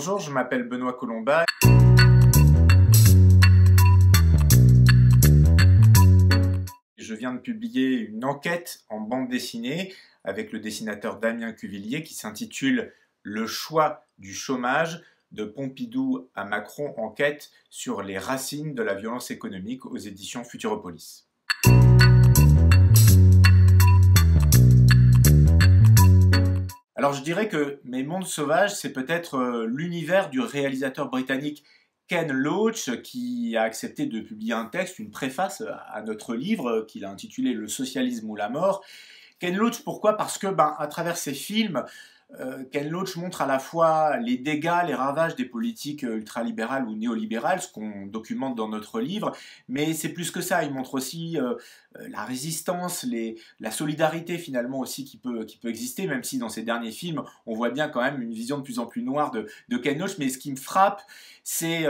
Bonjour, je m'appelle Benoît Colomba. Je viens de publier une enquête en bande dessinée avec le dessinateur Damien Cuvillier qui s'intitule « Le choix du chômage, de Pompidou à Macron, enquête sur les racines de la violence économique » aux éditions Futuropolis. Alors je dirais que Mes Mondes Sauvages, c'est peut-être l'univers du réalisateur britannique Ken Loach qui a accepté de publier un texte, une préface à notre livre qu'il a intitulé « Le socialisme ou la mort ». Ken Loach, pourquoi? Parce que à travers ses films, Ken Loach montre à la fois les dégâts, les ravages des politiques ultralibérales ou néolibérales, ce qu'on documente dans notre livre, mais c'est plus que ça, il montre aussi la résistance, la solidarité finalement aussi qui peut exister, même si dans ces derniers films, on voit bien quand même une vision de plus en plus noire de Ken Loach, mais ce qui me frappe, c'est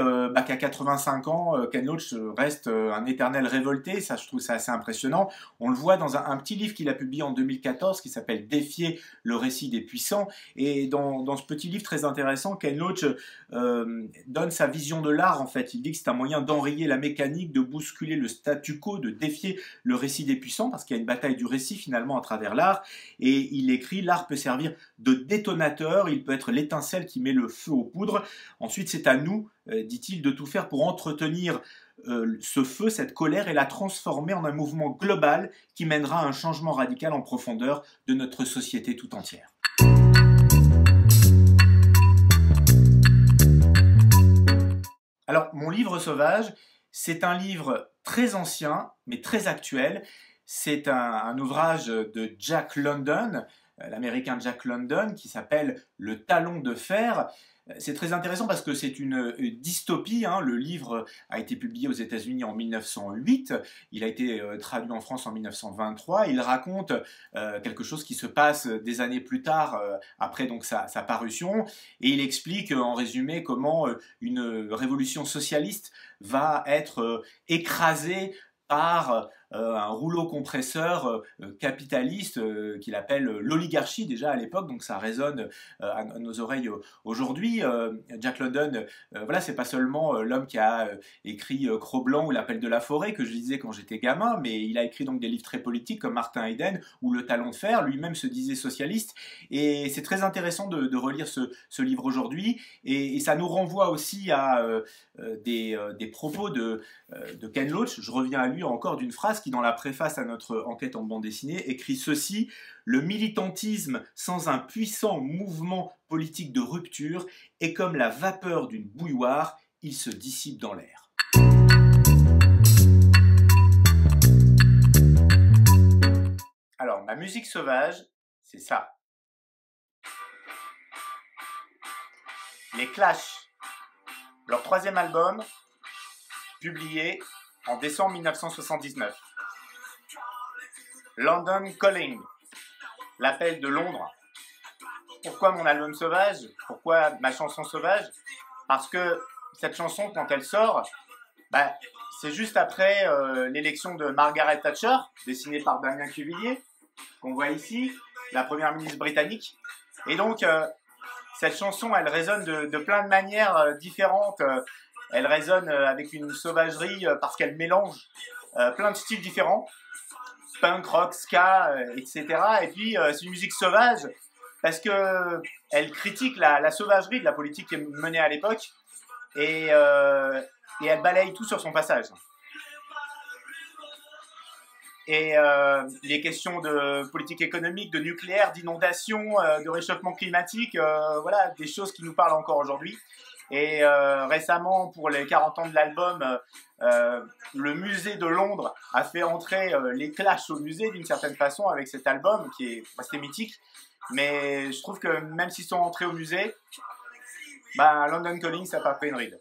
qu'à 85 ans, Ken Loach reste un éternel révolté, ça je trouve ça assez impressionnant. On le voit dans un petit livre qu'il a publié en 2014 qui s'appelle « Défier le récit des puissants ». Et dans ce petit livre très intéressant, Ken Loach donne sa vision de l'art en fait. Il dit que c'est un moyen d'enrayer la mécanique, de bousculer le statu quo, de défier le récit des puissants, parce qu'il y a une bataille du récit finalement à travers l'art. Et il écrit « L'art peut servir de détonateur, il peut être l'étincelle qui met le feu aux poudres. Ensuite c'est à nous, dit-il, de tout faire pour entretenir ce feu, cette colère, et la transformer en un mouvement global qui mènera à un changement radical en profondeur de notre société tout entière. » Alors, mon livre sauvage, c'est un livre très ancien, mais très actuel. C'est un ouvrage de Jack London, l'américain Jack London, qui s'appelle « Le talon de fer ». C'est très intéressant parce que c'est une dystopie. Le livre a été publié aux États-Unis en 1908. Il a été traduit en France en 1923. Il raconte quelque chose qui se passe des années plus tard, après donc sa parution. Et il explique en résumé comment une révolution socialiste va être écrasée par un rouleau compresseur capitaliste qu'il appelle l'oligarchie déjà à l'époque, donc ça résonne à nos oreilles aujourd'hui. Jack London, voilà, c'est pas seulement l'homme qui a écrit Cro-Blanc ou L'Appel de la forêt que je lisais quand j'étais gamin, mais il a écrit donc des livres très politiques comme Martin Eden ou Le Talon de fer, lui-même se disait socialiste, et c'est très intéressant de relire ce livre aujourd'hui, et ça nous renvoie aussi à des propos de Ken Loach. Je reviens à lui encore d'une phrase qui, dans la préface à notre enquête en bande dessinée, écrit ceci: « Le militantisme sans un puissant mouvement politique de rupture est comme la vapeur d'une bouilloire, il se dissipe dans l'air. » Alors, ma musique sauvage, c'est ça. Les Clash, leur troisième album, publié en décembre 1979. London Calling, l'appel de Londres. Pourquoi mon album sauvage? Pourquoi ma chanson sauvage? Parce que cette chanson, quand elle sort, c'est juste après l'élection de Margaret Thatcher, dessinée par Damien Cuvillier, qu'on voit ici, la première ministre britannique. Et donc, cette chanson, elle résonne de plein de manières différentes. Elle résonne avec une sauvagerie parce qu'elle mélange plein de styles différents, punk, rock, ska, etc. Et puis c'est une musique sauvage parce qu'elle critique la sauvagerie de la politique menée à l'époque et elle balaye tout sur son passage. Et les questions de politique économique, de nucléaire, d'inondation, de réchauffement climatique, voilà, des choses qui nous parlent encore aujourd'hui. Et récemment, pour les 40 ans de l'album, le musée de Londres a fait entrer les Clash au musée d'une certaine façon avec cet album qui est assez mythique. Mais je trouve que même s'ils sont entrés au musée, London Calling, ça n'a pas fait une ride.